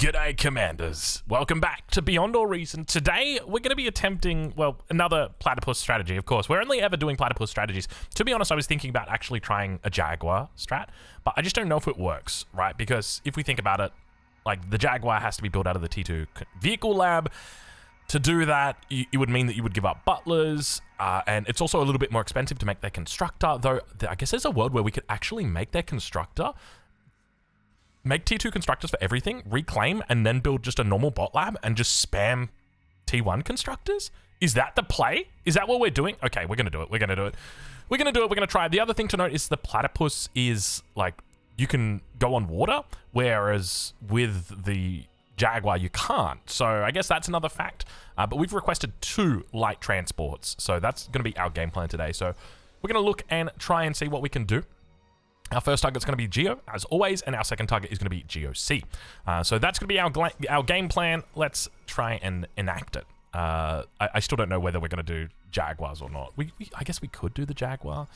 G'day, Commanders. Welcome back to Beyond All Reason. Today, we're going to be attempting, well, another platypus strategy, of course. We're only ever doing platypus strategies. To be honest, I was thinking about actually trying a Jaguar strat, but I just don't know if it works, right? Because if we think about it, like, the Jaguar has to be built out of the T2 vehicle lab. To do that, it would mean that you would give up butlers, and it's also a little bit more expensive to make their constructor, though I guess there's a world where we could actually make their constructor, make T2 constructors for everything, reclaim, and then build just a normal bot lab and just spam T1 constructors? Is that the play? Is that what we're doing? Okay, we're going to do it. We're going to do it. We're going to do it. We're going to try it. The other thing to note is the platypus is, like, you can go on water, whereas with the Jaguar, you can't. So I guess that's another fact. But we've requested 2 light transports. So that's going to be our game plan today. So we're going to look and try and see what we can do. Our first target is going to be Geo, as always, and our second target is going to be GOC. So that's going to be our game plan. Let's try and enact it. I still don't know whether we're going to do Jaguars or not. I guess we could do the Jaguar.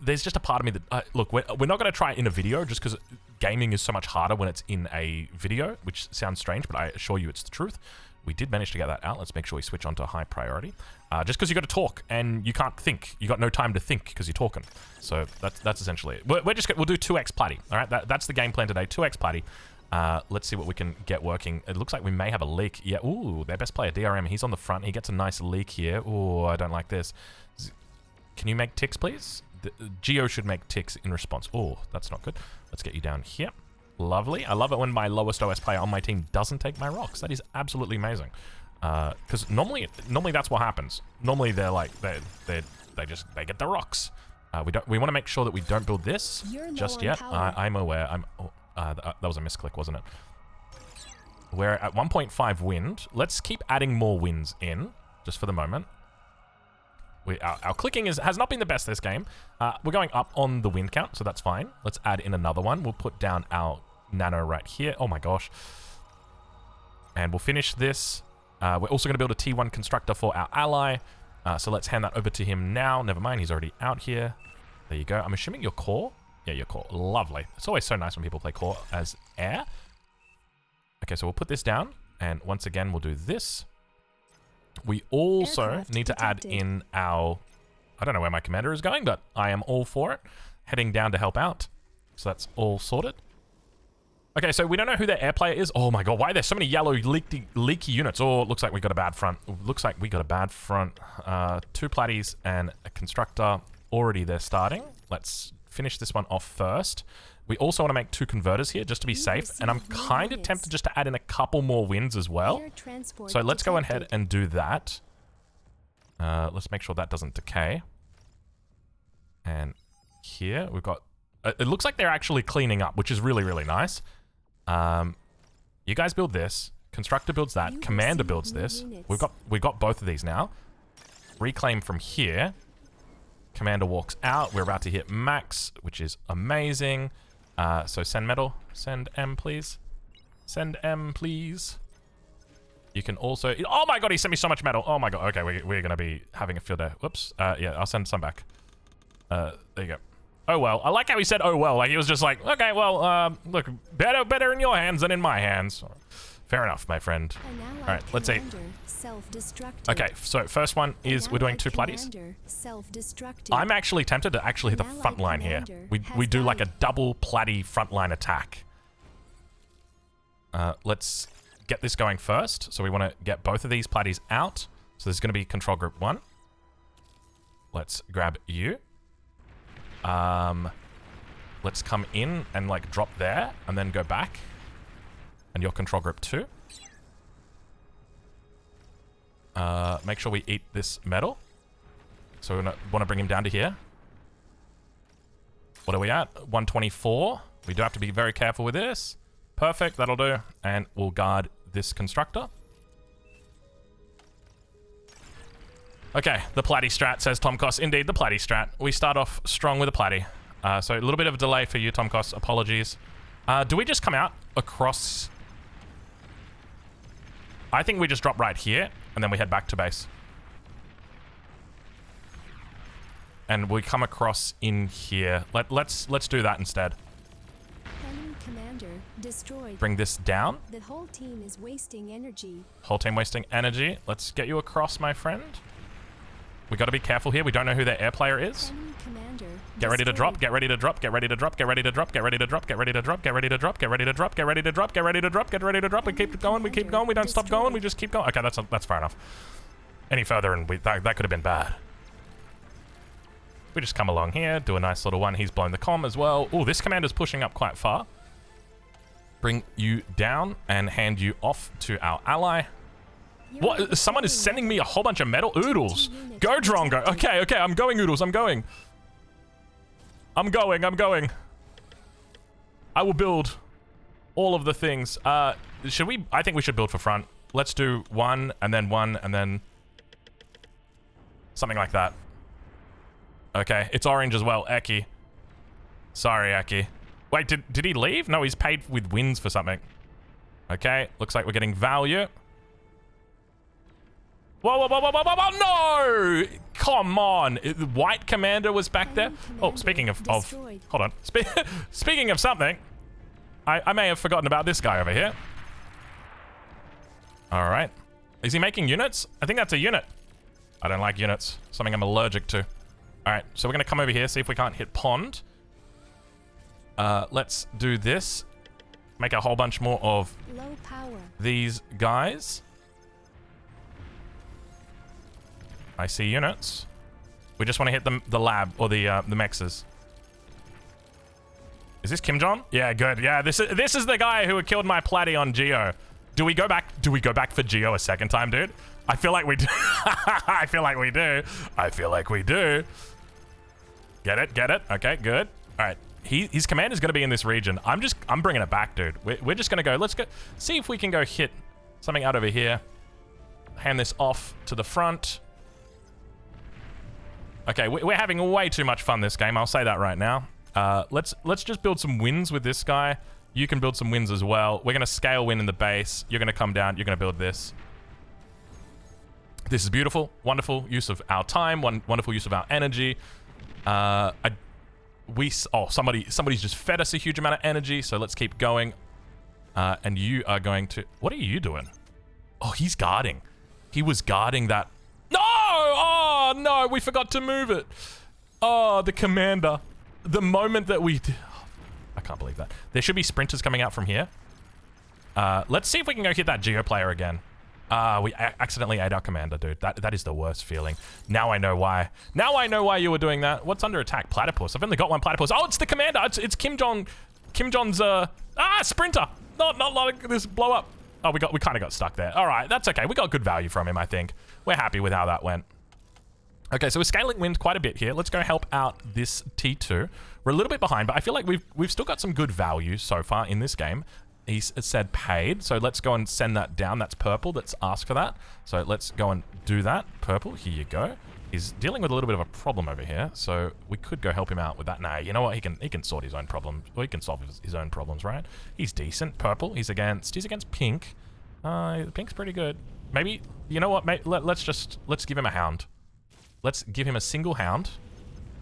There's just a part of me that... look, we're not going to try it in a video just because gaming is so much harder when it's in a video, which sounds strange, but I assure you it's the truth. We did manage to get that out. Let's make sure we switch on to high priority. Just because you got to talk and you can't think. You got no time to think because you're talking. So that's essentially it. We'll do 2x platy. All right, that's the game plan today. 2x platy. Let's see what we can get working. It looks like we may have a leak. Yeah. Ooh, their best player DRM. He's on the front. He gets a nice leak here. Ooh, I don't like this. Can you make ticks, please? Geo should make ticks in response. Oh, that's not good. Let's get you down here. Lovely. I love it when my lowest OS player on my team doesn't take my rocks. That is absolutely amazing. Because normally that's what happens. Normally they're like they get the rocks. We want to make sure that we don't build this just yet. I'm aware. That was a misclick, wasn't it? We're at 1.5 wind. Let's keep adding more winds in just for the moment. Our clicking has not been the best this game. We're going up on the wind count, so that's fine. Let's add in another one. We'll put down our nano right here. Oh my gosh. And we'll finish this. We're also going to build a T1 constructor for our ally. So let's hand that over to him now. Never mind, he's already out here. There you go. I'm assuming your core? Yeah, your core. Lovely. It's always so nice when people play core as air. Okay, so we'll put this down. And once again, we'll do this. We also need to add in our... I don't know where my commander is going, but I am all for it. Heading down to help out. So that's all sorted. Okay, so we don't know who their air player is. Oh my god, why are there so many yellow leaky units? Oh, it looks like we got a bad front. Looks like we got a bad front. 2 platies and a constructor. Already they're starting. Let's finish this one off first. We also want to make 2 converters here just to be safe. And I'm kind of tempted just to add in a couple more winds as well. So let's go ahead and do that. Let's make sure that doesn't decay. And here we've got... it looks like they're actually cleaning up, which is really, really nice. You guys build this. Constructor builds that. Commander builds this. We've got both of these now. Reclaim from here. Commander walks out. We're about to hit max, which is amazing. So send metal. Send M, please. Send M, please. You can also... Oh my god, he sent me so much metal. Oh my god. Okay, we're going to be having a field day. Whoops. Yeah, I'll send some back. There you go. Oh well. I like how he said oh well. Like he was just like, okay, well, look, better in your hands than in my hands. Fair enough, my friend. All right, let's see. Okay, so first one is we're doing 2 platies. I'm actually tempted to actually hit the front line here. We do like a double platy frontline attack. Let's get this going first. So we want to get both of these platies out. So there's going to be control group 1. Let's grab you. Let's come in and like drop there and then go back. And your control group 2. Make sure we eat this metal. So we want to bring him down to here. What are we at? 124. We do have to be very careful with this. Perfect, that'll do. And we'll guard this constructor. Okay, the platy strat, says Tomkos. Indeed, the platy strat. We start off strong with a platy. So a little bit of a delay for you, Tomkos. Apologies. Do we just come out across... I think we just drop right here, and then we head back to base. And we come across in here. Let's do that instead. Commander Destroyed. Bring this down. The whole team is wasting energy. Whole team wasting energy. Let's get you across, my friend. We got to be careful here. We don't know who their air player is. Enemy commander Get ready to destroyed. drop. Get ready to drop. Get ready to drop. Get ready to drop. Get ready to drop. Get ready to drop. Get ready to drop. Get ready to drop. Get ready to drop. Get ready to drop. Get ready to drop. We keep going. We keep going. We don't stop going. We just keep going. Okay, that's far enough. Any further and that could have been bad. We just come along here, do a nice little one. He's blown the comm as well. Oh, this commander's pushing up quite far. Bring you down and hand you off to our ally. What? Someone is sending me a whole bunch of metal oodles. Go, Drongo. Okay, I'm going, oodles. I'm going. I'm going. I will build all of the things. Should we? I think we should build for front. Let's do one, and then something like that. Okay, it's orange as well. Eki. Sorry, Eki. Wait, did he leave? No, he's paid with wins for something. Okay, looks like we're getting value. Whoa, no! Come on. The white commander was back there. Oh, speaking of hold on. Speaking of something, I may have forgotten about this guy over here. All right. Is he making units? I think that's a unit. I don't like units. Something I'm allergic to. All right, so we're going to come over here, see if we can't hit pond. Let's do this. Make a whole bunch more of Low power. these guys. I see units. We just want to hit the lab or the mexes. Is this Kim Jong? Yeah, good. Yeah, this is the guy who killed my platy on Geo. Do we go back? Do we go back for Geo a second time, dude? I feel like we do. I feel like we do. Get it? Okay, good. All right. His command is going to be in this region. I'm bringing it back, dude. We're just going to go. Let's go see if we can go hit something out over here. Hand this off to the front. Okay, we're having way too much fun this game. I'll say that right now. Let's just build some wins with this guy. You can build some wins as well. We're going to scale win in the base. You're going to come down. You're going to build this. This is beautiful. Wonderful use of our time. Wonderful use of our energy. Somebody's just fed us a huge amount of energy, so let's keep going. And you are going to... What are you doing? Oh, he's guarding. He was guarding that... No! Oh, no, we forgot to move it. Oh, the commander. The moment that we... I can't believe that. There should be sprinters coming out from here. Let's see if we can go hit that Geo player again. We accidentally ate our commander, dude. That is the worst feeling. Now I know why. Now I know why you were doing that. What's under attack? Platypus. I've only got one platypus. Oh, it's the commander. It's Kim Jong. Kim Jong's sprinter. Not like this blow up. Oh, we kind of got stuck there. All right, that's okay. We got good value from him, I think. We're happy with how that went. Okay, so we're scaling wind quite a bit here. Let's go help out this T2. We're a little bit behind, but I feel like we've still got some good value so far in this game. He said paid, so let's go and send that down. That's purple. Let's ask for that. So let's go and do that. Purple, here you go. He's dealing with a little bit of a problem over here, so we could go help him out with that. Nah, you know what? He can sort his own problems. Or he can solve his own problems, right? He's decent. Purple. He's against pink. Pink's pretty good. Maybe, you know what? Let's give him a hound. Let's give him a single hound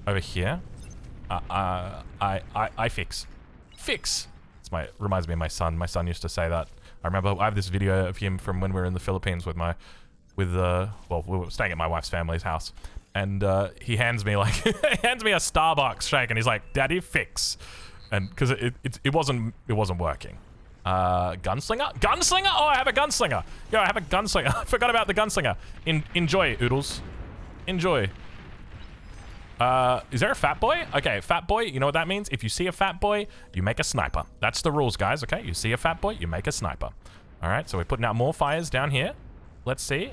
over here. I fix. Reminds me of my son. My son used to say that. I remember I have this video of him from when we were in the Philippines we were staying at my wife's family's house, and he hands me a Starbucks shake, and he's like, "Daddy, fix," and because it wasn't working. Gunslinger. Oh, I have a gunslinger. Yo, I have a gunslinger. I forgot about the gunslinger. Enjoy, oodles. Enjoy. Is there a fat boy? Okay, fat boy, you know what that means? If you see a fat boy, you make a sniper. That's the rules, guys, okay? You see a fat boy, you make a sniper. All right, so we're putting out more fires down here. Let's see.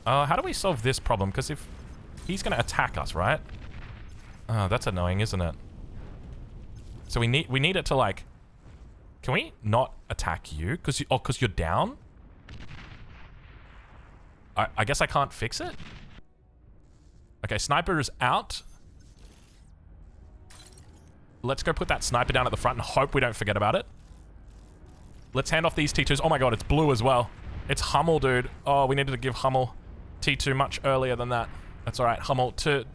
How do we solve this problem? Because if he's going to attack us, right? Oh, that's annoying, isn't it? So we need it to, like... Can we not attack you? Because you're down? I guess I can't fix it? Okay, sniper is out. Let's go put that sniper down at the front and hope we don't forget about it. Let's hand off these T2s. Oh my god, it's blue as well. It's Hummel, dude. Oh, we needed to give Hummel T2 much earlier than that. That's all right, Hummel. To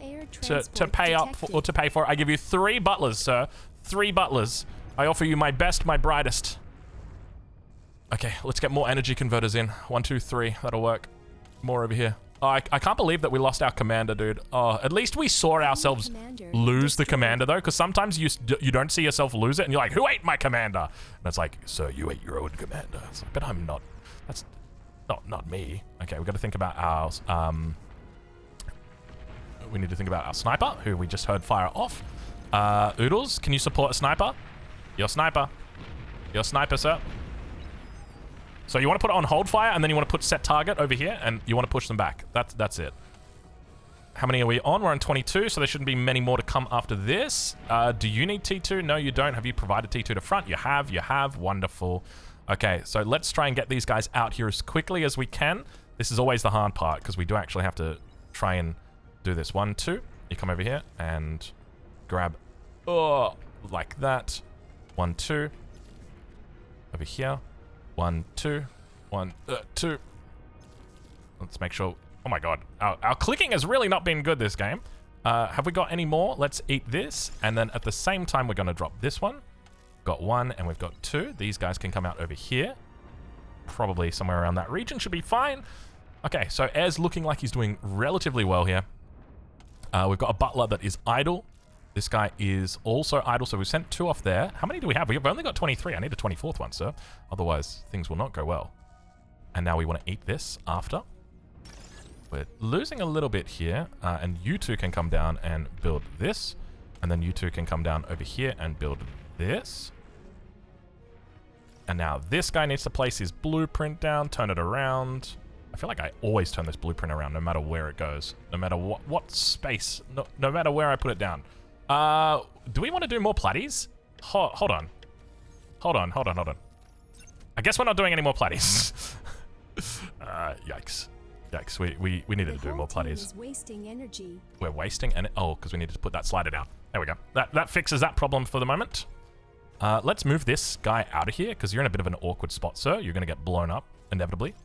pay up for, or to pay for it, I give you 3 butlers, sir. 3 butlers. I offer you my best, my brightest. Okay, let's get more energy converters in. 1, 2, 3. That'll work. More over here. Oh, I can't believe that we lost our commander, dude. Oh, at least we saw ourselves lose the commander, though, because sometimes you don't see yourself lose it, and you're like, who ate my commander? And it's like, sir, you ate your own commander. It's like, but I'm not. That's not me. Okay, we've got to think about our... we need to think about our sniper, who we just heard fire off. Oodles, can you support a sniper? Your sniper. Your sniper, sir. So you want to put it on hold fire, and then you want to put set target over here, and you want to push them back. That's it. How many are we on? We're on 22, so there shouldn't be many more to come after this. Do you need T2? No, you don't. Have you provided T2 to front? You have. You have. Wonderful. Okay, so let's try and get these guys out here as quickly as we can. This is always the hard part, because we do actually have to try and do this. 1, 2. You come over here and grab... Oh, like that. 1, 2. Over here. 1, 2. 1, 2. Let's make sure... Oh my god. Our clicking has really not been good this game. Have we got any more? Let's eat this. And then at the same time, we're going to drop this one. Got 1 and we've got 2. These guys can come out over here. Probably somewhere around that region. Should be fine. Okay, so Air's looking like he's doing relatively well here. We've got a butler that is idle. This guy is also idle, so we've sent 2 off there. How many do we have? We've only got 23. I need a 24th one, sir. Otherwise, things will not go well. And now we want to eat this after. We're losing a little bit here, and you 2 can come down and build this. And then you 2 can come down over here and build this. And now this guy needs to place his blueprint down, turn it around. I feel like I always turn this blueprint around no matter where it goes. No matter what space, no matter where I put it down. Do we want to do more platties? Hold on. Hold on. I guess we're not doing any more platties. Yikes. Yikes. We needed to do more platties. Wasting energy. We're wasting and oh, because we needed to put that slider down. There we go. That fixes that problem for the moment. Let's move this guy out of here because you're in a bit of an awkward spot, sir. You're going to get blown up inevitably.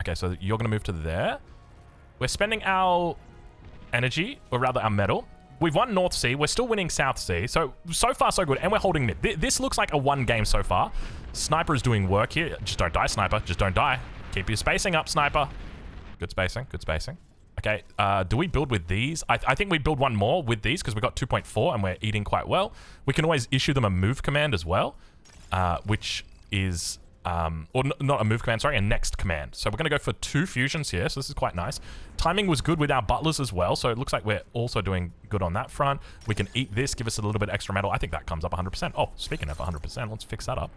Okay, so you're going to move to there. We're spending our energy, or rather our metal. We've won North Sea. We're still winning South Sea. So far, so good. And we're holding mid. This looks like a 1 game so far. Sniper is doing work here. Just don't die, Sniper. Just don't die. Keep your spacing up, Sniper. Good spacing. Good spacing. Okay, do we build with these? I think we build 1 more with these because we've got 2.4 and we're eating quite well. We can always issue them a move command as well, which is... or not a move command, sorry, a next command. So we're going to go for 2 fusions here, so this is quite nice. Timing was good with our butlers as well, so it looks like we're also doing good on that front. We can eat this, give us a little bit extra metal. I think that comes up 100%. Oh, speaking of 100%, let's fix that up.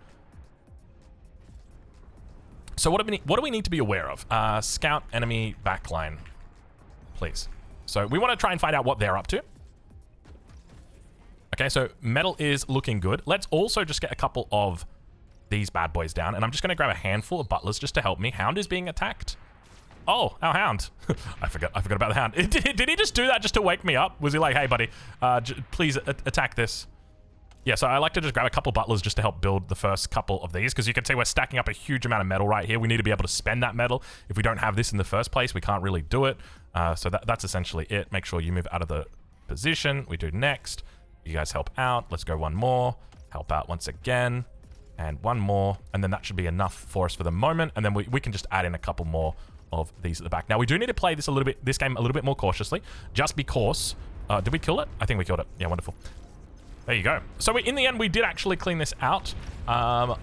So what do we need to be aware of? Scout enemy backline, please. So we want to try and find out what they're up to. Okay, so metal is looking good. Let's also just get a couple of these bad boys down, and I'm just going to grab a handful of butlers just to help me. Hound is being attacked. Oh, our hound. I forgot about the hound. Did he just do that just to wake me up? Was he like, hey, buddy, please attack this? Yeah, so I like to just grab a couple butlers just to help build the first couple of these, because you can see we're stacking up a huge amount of metal right here. We need to be able to spend that metal. If we don't have this in the first place, we can't really do it. So that's essentially it. Make sure you move out of the position. We do next. You guys help out. Let's go 1 more. Help out once again. And 1 more, and then that should be enough for us for the moment, and then we can just add in a couple more of these at the back. Now we do need to play this game a little bit more cautiously, just because did we kill it? I think we killed it. Yeah, wonderful. There you go. So in the end, we did actually clean this out. Our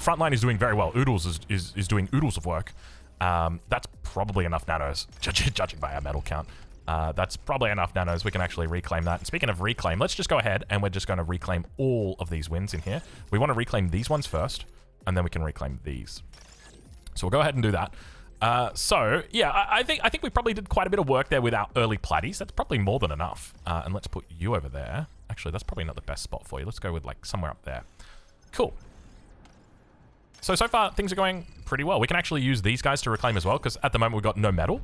front line is doing very well. Oodles is doing oodles of work. That's probably enough nanos, judging by our metal count. That's probably enough nanos. We can actually reclaim that. And speaking of reclaim, let's just go ahead and we're just going to reclaim all of these wins in here. We want to reclaim these ones first, and then we can reclaim these. So we'll go ahead and do that. So yeah, I think we probably did quite a bit of work there with our early platties. That's probably more than enough. And let's put you over there. Actually, that's probably not the best spot for you. Let's go with like somewhere up there. Cool. So far things are going pretty well. We can actually use these guys to reclaim as well, because at the moment we've got no metal.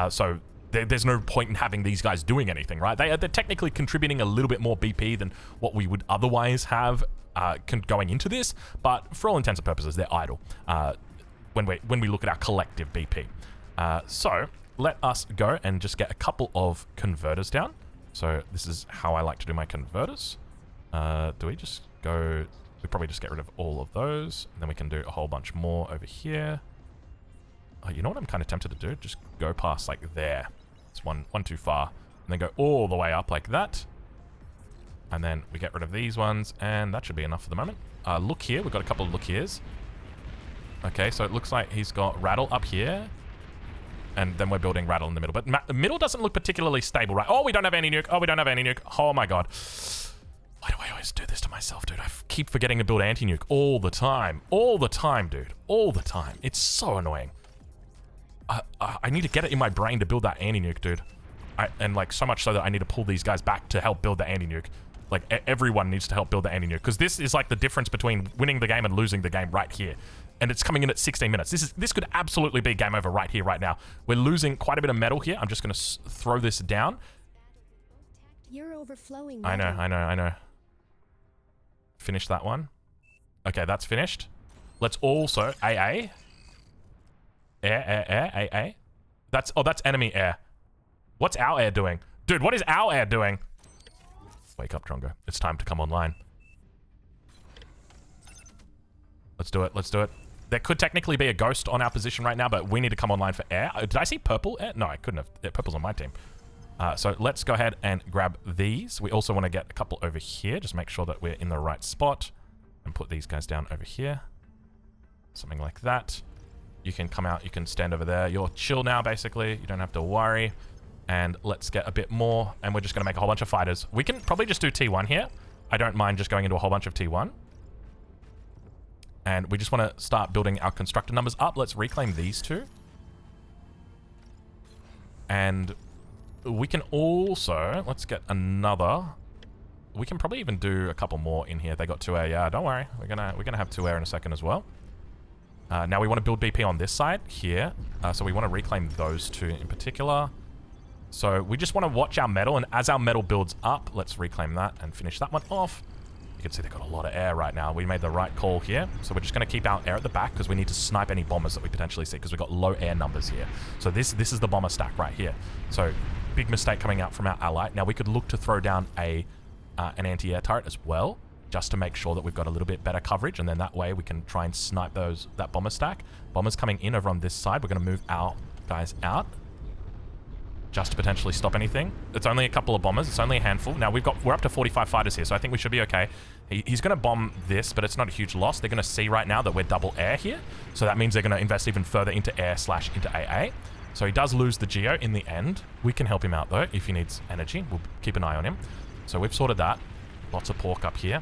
So there's no point in having these guys doing anything, right? They're technically contributing a little bit more BP than what we would otherwise have going into this, but for all intents and purposes, they're idle when we look at our collective BP. So let us go and just get a couple of converters down. So this is how I like to do my converters. Do we just go We probably just get rid of all of those. And then we can do a whole bunch more over here. Oh, you know what I'm kind of tempted to do? Just go past like there. It's one too far. And then go all the way up like that. And then we get rid of these ones. And that should be enough for the moment. Look here. We've got a couple of look heres. Okay, so it looks like he's got rattle up here. And then we're building rattle in the middle. But the middle doesn't look particularly stable, right? Oh, we don't have any nuke. Oh, we don't have any nuke. Oh, my God. Why do I always do this to myself, dude? I keep forgetting to build anti-nuke all the time. All the time, dude. All the time. It's so annoying. I need to get it in my brain to build that anti-nuke, dude. And like so much so that I need to pull these guys back to help build the anti-nuke. Like everyone needs to help build the anti-nuke. Because this is like the difference between winning the game and losing the game right here. And it's coming in at 16 minutes. This could absolutely be game over right here, right now. We're losing quite a bit of metal here. I'm just going to throw this down. You're overflowing. I know. Finish that one. Okay, that's finished. Let's also AA. Air, AA. That's enemy air. What's our air doing? Dude, what is our air doing? Wake up, Drongo. It's time to come online. Let's do it. Let's do it. There could technically be a ghost on our position right now, but we need to come online for air. Did I see purple air? No, I couldn't have. Yeah, purple's on my team. So let's go ahead and grab these. We also want to get a couple over here. Just make sure that we're in the right spot. And put these guys down over here. Something like that. You can come out. You can stand over there. You're chill now, basically. You don't have to worry. And let's get a bit more. And we're just going to make a whole bunch of fighters. We can probably just do T1 here. I don't mind just going into a whole bunch of T1. And we just want to start building our constructor numbers up. Let's reclaim these two. And we can also... Let's get another... We can probably even do a couple more in here. They got 2 air. Yeah, don't worry. We're gonna have 2 air in a second as well. Now we want to build BP on this side here. So we want to reclaim those 2 in particular. So we just want to watch our metal. And as our metal builds up, let's reclaim that and finish that one off. You can see they've got a lot of air right now. We made the right call here. So we're just going to keep our air at the back because we need to snipe any bombers that we potentially see because we've got low air numbers here. So this is the bomber stack right here. So big mistake coming out from our ally. Now we could look to throw down an anti-air turret as well, just to make sure that we've got a little bit better coverage, and then that way we can try and snipe that bomber stack. Bombers coming in over on this side. We're going to move our guys out just to potentially stop anything. It's only a couple of bombers. It's only a handful. Now we're up to 45 fighters here, so I think we should be okay. He's going to bomb this, but it's not a huge loss. They're going to see right now that we're double air here, so that means they're going to invest even further into air / into AA. So he does lose the Geo in the end. We can help him out though if he needs energy. We'll keep an eye on him. So we've sorted that. Lots of pork up here.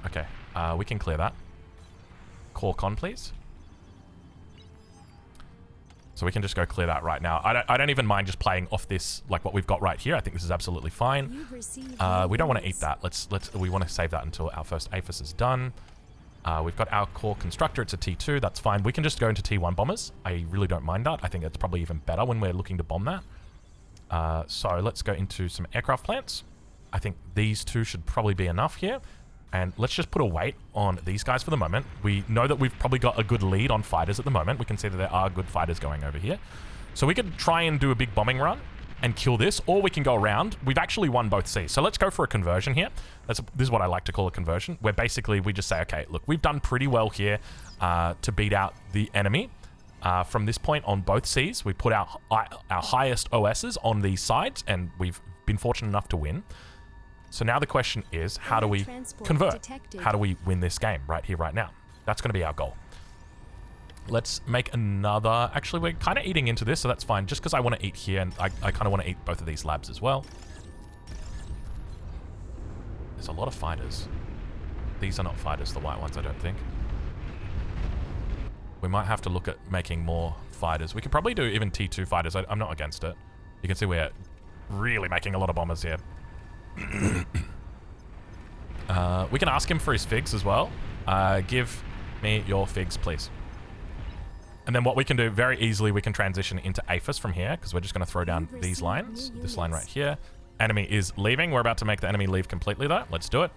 Okay, we can clear that. Core con, please. So we can just go clear that right now. I don't even mind just playing off this, like what we've got right here. I think this is absolutely fine. We don't want to eat that. We want to save that until our first AFUS is done. We've got our core constructor. It's a T2. That's fine. We can just go into T1 bombers. I really don't mind that. I think it's probably even better when we're looking to bomb that. So let's go into some aircraft plants. I think these 2 should probably be enough here. And let's just put a weight on these guys for the moment. We know that we've probably got a good lead on fighters at the moment. We can see that there are good fighters going over here. So we could try and do a big bombing run and kill this, or we can go around. We've actually won both Cs. So let's go for a conversion here. This is what I like to call a conversion, where basically we just say, okay, look, we've done pretty well here to beat out the enemy. From this point on both Cs, we put our highest OSs on these sides, and we've been fortunate enough to win. So now the question is, how do we convert? How do we win this game right here, right now? That's going to be our goal. Let's make another... Actually, we're kind of eating into this, so that's fine. Just because I want to eat here, and I kind of want to eat both of these labs as well. There's a lot of fighters. These are not fighters, the white ones, I don't think. We might have to look at making more fighters. We could probably do even T2 fighters. I'm not against it. You can see we're really making a lot of bombers here. We can ask him for his figs as well. Give me your figs, please. And then what we can do very easily, we can transition into AFUS from here, because we're just going to throw down these lines. This line right here. Enemy is leaving. We're about to make the enemy leave completely though. Let's do it.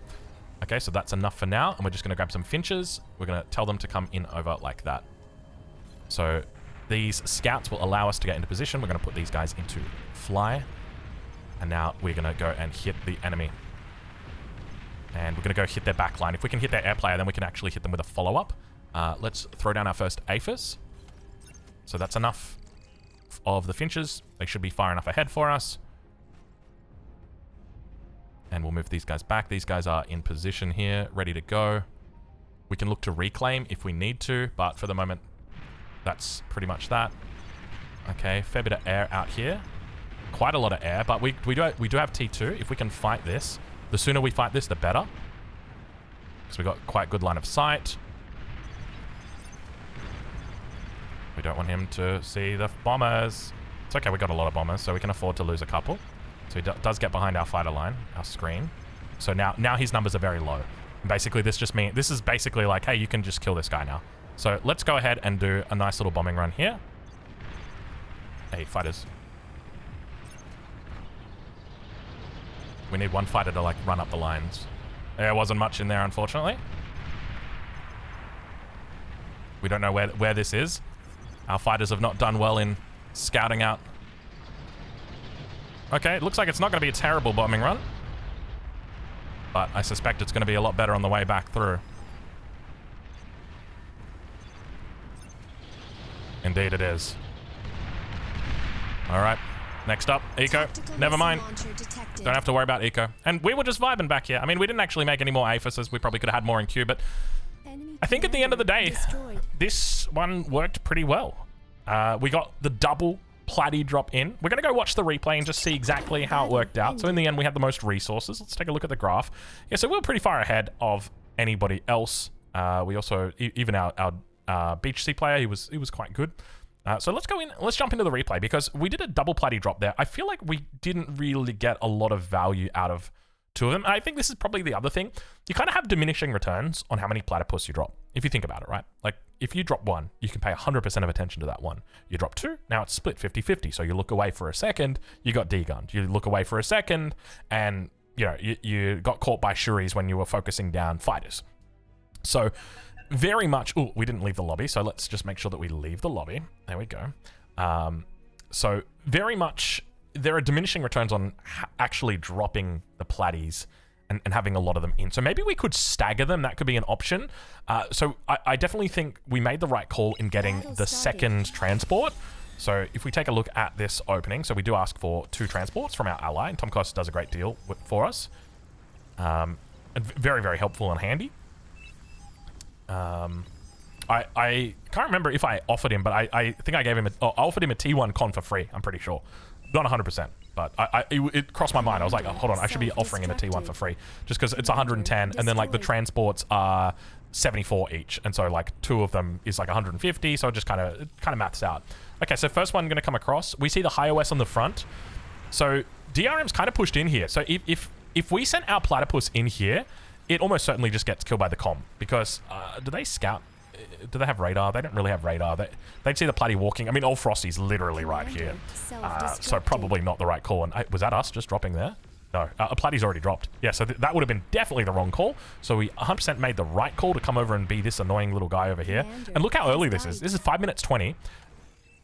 Okay, so that's enough for now. And we're just going to grab some finches. We're going to tell them to come in over like that. So these scouts will allow us to get into position. We're going to put these guys into fly. And now we're going to go and hit the enemy. And we're going to go hit their back line. If we can hit their air player, then we can actually hit them with a follow-up. Let's throw down our first AFUS. So that's enough of the Finches. They should be far enough ahead for us. And we'll move these guys back. These guys are in position here, ready to go. We can look to reclaim if we need to, but for the moment, that's pretty much that. Okay, fair bit of air out here. Quite a lot of air, but we do have T2. If we can fight this, the sooner we fight this, the better. Because we got quite good line of sight. We don't want him to see the bombers. It's okay, we got a lot of bombers, so we can afford to lose a couple. So he does get behind our fighter line, our screen. So now his numbers are very low. Basically, this is basically like, hey, you can just kill this guy now. So let's go ahead and do a nice little bombing run here. Hey, fighters. We need one fighter to, like, run up the lines. There wasn't much in there, unfortunately. We don't know where this is. Our fighters have not done well in scouting out. Okay, it looks like it's not going to be a terrible bombing run. But I suspect it's going to be a lot better on the way back through. Indeed it is. Alright, next up, Eco. Never mind. Don't have to worry about Eco. And we were just vibing back here. I mean, we didn't actually make any more AFUSs. We probably could have had more in queue, but I think at the end of the day, this one worked pretty well. We got the double platy drop in. We're going to go watch the replay and just see exactly how it worked out. So in the end, we had the most resources. Let's take a look at the graph. Yeah, so we were pretty far ahead of anybody else. We also, even our Beach Sea player, he was quite good. So let's go in, let's jump into the replay because we did a double platy drop there. I feel like we didn't really get a lot of value out of two of them. And I think this is probably the other thing. You kind of have diminishing returns on how many platypus you drop, if you think about it, right? Like, if you drop one, you can pay 100% of attention to that one. You drop two, now it's split 50-50. So you look away for a second, you got degunned. You look away for a second, and, you know, you got caught by Shuris when you were focusing down fighters. So very much... Oh, we didn't leave the lobby, so let's just make sure that we leave the lobby. There we go. So very much... There are diminishing returns on actually dropping the platties and having a lot of them in. So maybe we could stagger them. That could be an option. So I definitely think we made the right call in getting the second transport. So if we take a look at this opening, so we do ask for 2 transports from our ally, and Tom Cost does a great deal for us. And very, very helpful and handy. I can't remember if I offered him, but I think I gave him I offered him a T1 con for free, I'm pretty sure. Not 100%, but it crossed my mind. I was like, oh, hold on, I should be offering him a T1 for free. Just because it's 110, and then, like, the transports are 74 each. And so, like, 2 of them is, like, 150, so it just kind of maths out. Okay, so first one going to come across. We see the high OS on the front. So DRM's kind of pushed in here. So if we sent our platypus in here, it almost certainly just gets killed by the comm. Because, do they scout? Do they have radar? They don't really have radar. They'd see the platy walking. I mean, Old Frosty's literally right here. So probably not the right call. And was that us just dropping there? No, a platy's already dropped. Yeah, so that would have been definitely the wrong call. So we 100% made the right call to come over and be this annoying little guy over here. And look how early this is. This is 5 minutes 20.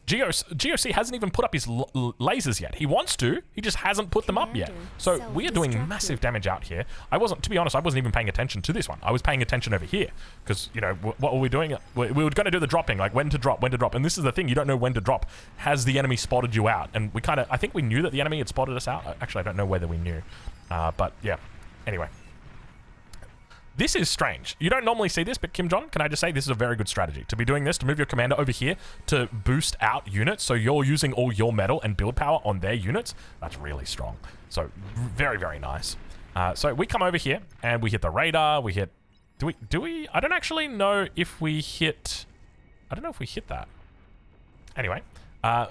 GOC hasn't even put up his lasers yet. He wants to, he just hasn't put them up yet. So we are doing massive damage out here. To be honest, I wasn't even paying attention to this one. I was paying attention over here because, you know, what were we doing? We were going to do the dropping, like when to drop. And this is the thing, you don't know when to drop. Has the enemy spotted you out? And we kind of, I think we knew that the enemy had spotted us out. Actually, I don't know whether we knew. But yeah, anyway. This is strange. You don't normally see this, but Kim John, can I just say this is a very good strategy. To be doing this, to move your commander over here to boost out units, so you're using all your metal and build power on their units. That's really strong. So very, very nice. So we come over here and we hit the radar. We hit... Do we? I don't actually know if we hit... I don't know if we hit that. Anyway.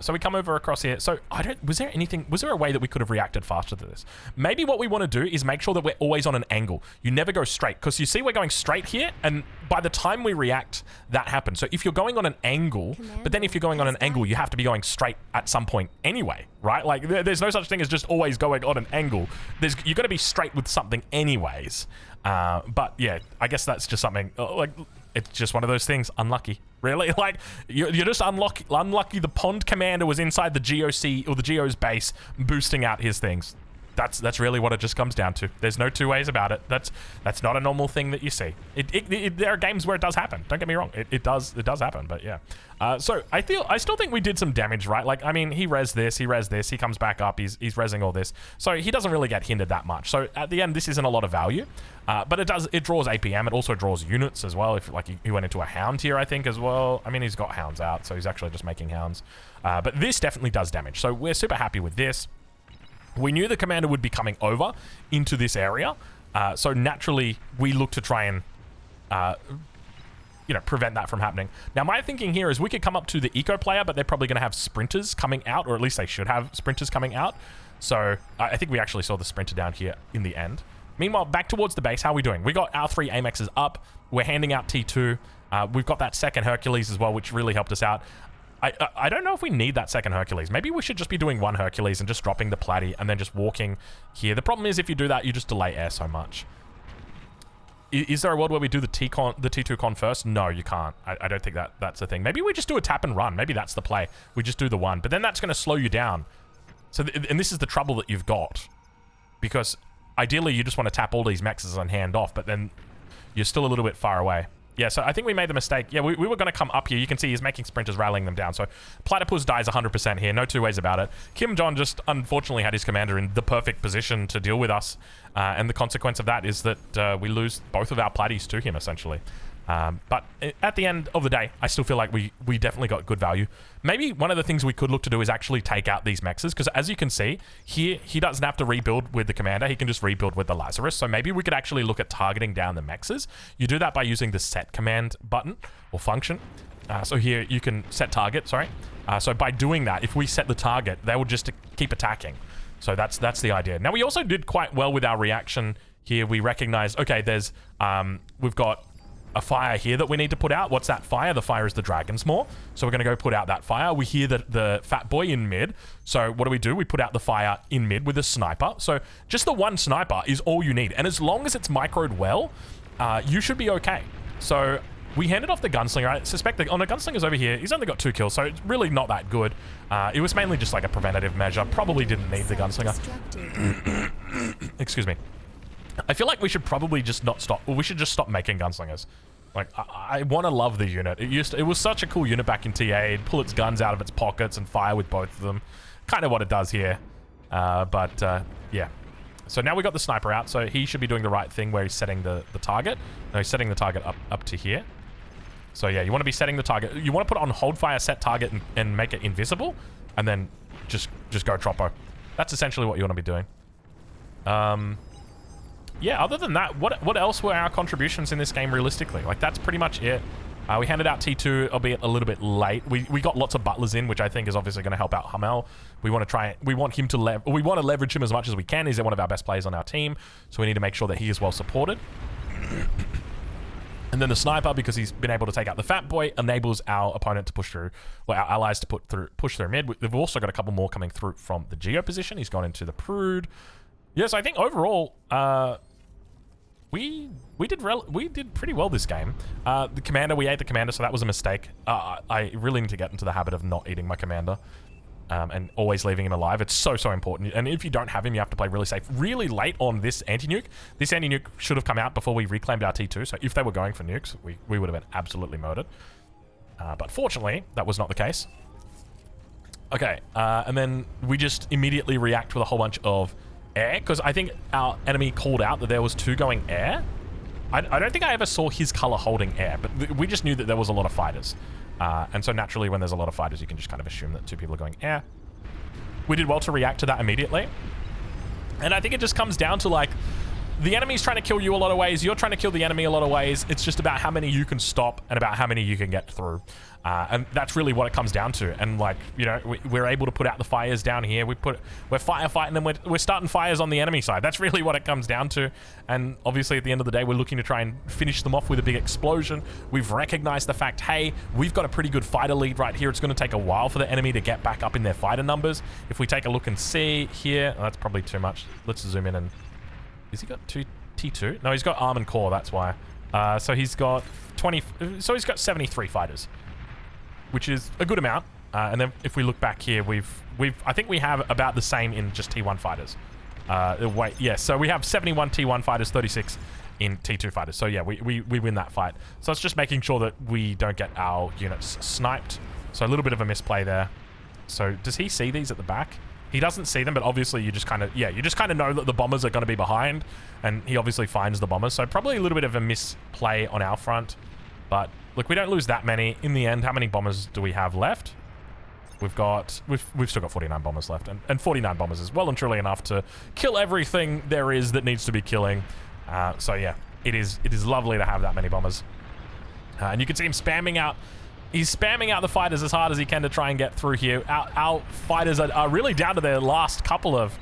So we come over across here. So was there a way that we could have reacted faster to this? Maybe what we want to do is make sure that we're always on an angle. You never go straight, because you see we're going straight here, and by the time we react, that happens. So if you're going on an angle, but then if you're going on an angle, you have to be going straight at some point anyway, right? Like there's no such thing as just always going on an angle. You're going to be straight with something anyways. But yeah, I guess that's just something like... It's just one of those things. Unlucky. Really? Like, you're just unlucky the pond commander was inside the GOC or the GO's base boosting out his things. That's really what it just comes down to. There's no two ways about it. That's not a normal thing that you see. There are games where it does happen. Don't get me wrong. It does happen. But yeah. So I still think we did some damage, right? Like, I mean, he res this, he comes back up, he's resing all this, so he doesn't really get hindered that much. So at the end, this isn't a lot of value, but it draws APM. It also draws units as well. If like he went into a hound here, I think as well. I mean, he's got hounds out, so he's actually just making hounds. But this definitely does damage. So we're super happy with this. We knew the commander would be coming over into this area, so naturally we look to try and prevent that from happening. Now, my thinking here is we could come up to the eco player, but they're probably going to have sprinters coming out, or at least they should have sprinters coming out. So I think we actually saw the sprinter down here in the end. Meanwhile, back towards the base, how are we doing? We got our 3 AMXs up. We're handing out T2. We've got that second Hercules as well, which really helped us out. I don't know if we need that second Hercules. Maybe we should just be doing 1 Hercules and just dropping the platy and then just walking here. The problem is if you do that, you just delay air so much. Is there a world where we do the T2 con first? No, you can't. I don't think that's a thing. Maybe we just do a tap and run. Maybe that's the play. We just do the 1. But then that's going to slow you down. So and this is the trouble that you've got. Because ideally, you just want to tap all these mexes and hand off. But then you're still a little bit far away. Yeah, so I think we made the mistake. Yeah, we were going to come up here. You can see he's making sprinters, rallying them down. So Platypus dies 100% here. No two ways about it. Kim Jong just unfortunately had his commander in the perfect position to deal with us. And the consequence of that is that we lose both of our platies to him, essentially. But at the end of the day, I still feel like we definitely got good value. Maybe one of the things we could look to do is actually take out these mexes, because as you can see, here he doesn't have to rebuild with the commander. He can just rebuild with the Lazarus. So maybe we could actually look at targeting down the mexes. You do that by using the set command button or function. So here you can set target, sorry. So by doing that, if we set the target, they will just keep attacking. So that's the idea. Now we also did quite well with our reaction here. We recognized, okay, there's we've got a fire here that we need to put out. What's that fire? The fire is the Dragon's Maw. So we're going to go put out that fire. We hear the fat boy in mid. So what do? We put out the fire in mid with a sniper. So just the 1 sniper is all you need. And as long as it's microed well, you should be okay. So we handed off the gunslinger. I suspect the gunslinger's over here. He's only got 2 kills, so it's really not that good. It was mainly just like a preventative measure. Probably didn't need the gunslinger. Excuse me. I feel like we should probably just not stop. Well, we should just stop making gunslingers. Like, I want to love the unit. It was such a cool unit back in TA. It'd pull its guns out of its pockets and fire with both of them. Kind of what it does here. Yeah. So now we got the sniper out, so he should be doing the right thing where he's setting the target. No, he's setting the target up to here. So yeah, you want to be setting the target. You want to put it on hold fire, set target, and make it invisible, and then just go troppo. That's essentially what you want to be doing. Yeah, other than that, what else were our contributions in this game realistically? Like, that's pretty much it. We handed out T2, albeit a little bit late. We got lots of butlers in, which I think is obviously going to help out Hamel. We want to leverage him as much as we can. He's one of our best players on our team, so we need to make sure that he is well supported. And then the sniper, because he's been able to take out the fat boy, enables our opponent to push through, well, our allies to push through mid. We've also got a couple more coming through from the Geo position. He's gone into the Prude. Yes, I think overall, we did pretty well this game. The commander, we ate the commander, so that was a mistake. I really need to get into the habit of not eating my commander and always leaving him alive. It's so important. And if you don't have him, you have to play really safe. Really late on this anti-nuke. This anti-nuke should have come out before we reclaimed our T2. So if they were going for nukes, we would have been absolutely murdered. But fortunately, that was not the case. Okay, and then we just immediately react with a whole bunch of air, because I think our enemy called out that there was 2 going air. I don't think I ever saw his color holding air, but we just knew that there was a lot of fighters. And so naturally, when there's a lot of fighters, you can just kind of assume that 2 people are going air. We did well to react to that immediately. And I think it just comes down to, like, the enemy's trying to kill you a lot of ways. You're trying to kill the enemy a lot of ways. It's just about how many you can stop and about how many you can get through. And that's really what it comes down to. And, like, you know, we're able to put out the fires down here. We're firefighting and we're starting fires on the enemy side. That's really what it comes down to. And obviously, at the end of the day, we're looking to try and finish them off with a big explosion. We've recognized the fact, hey, we've got a pretty good fighter lead right here. It's going to take a while for the enemy to get back up in their fighter numbers. If we take a look and see here, oh, that's probably too much. Let's zoom in and... Has he got 2 T2? No, he's got arm and core, that's why. So he's got 20... So he's got 73 fighters, which is a good amount. And then if we look back here, I think we have about the same in just T1 fighters. Wait, yeah, so we have 71 T1 fighters, 36 in T2 fighters. So yeah, we win that fight. So it's just making sure that we don't get our units sniped. So a little bit of a misplay there. So does he see these at the back? He doesn't see them, but obviously you just kind of, yeah, you just kind of know that the bombers are going to be behind, and he obviously finds the bombers. So probably a little bit of a misplay on our front. But look, we don't lose that many. In the end, how many bombers do we have left? We've still got 49 bombers left, and 49 bombers is well and truly enough to kill everything there is that needs to be killing. So yeah, it is lovely to have that many bombers. And you can see him spamming out. He's spamming out the fighters as hard as he can to try and get through here. Our fighters are really down to their last couple of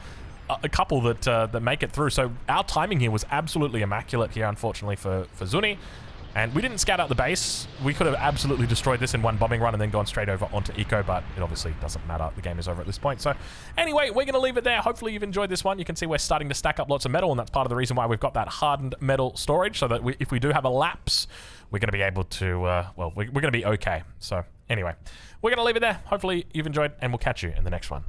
a couple that make it through. So our timing here was absolutely immaculate here, unfortunately for Zuni. And we didn't scout out the base. We could have absolutely destroyed this in one bombing run and then gone straight over onto Eco, but it obviously doesn't matter. The game is over at this point. So anyway, we're going to leave it there. Hopefully you've enjoyed this one. You can see we're starting to stack up lots of metal, and that's part of the reason why we've got that hardened metal storage, so that if we do have a lapse, we're going to be able to, well, we're going to be okay. So anyway, we're going to leave it there. Hopefully you've enjoyed, and we'll catch you in the next one.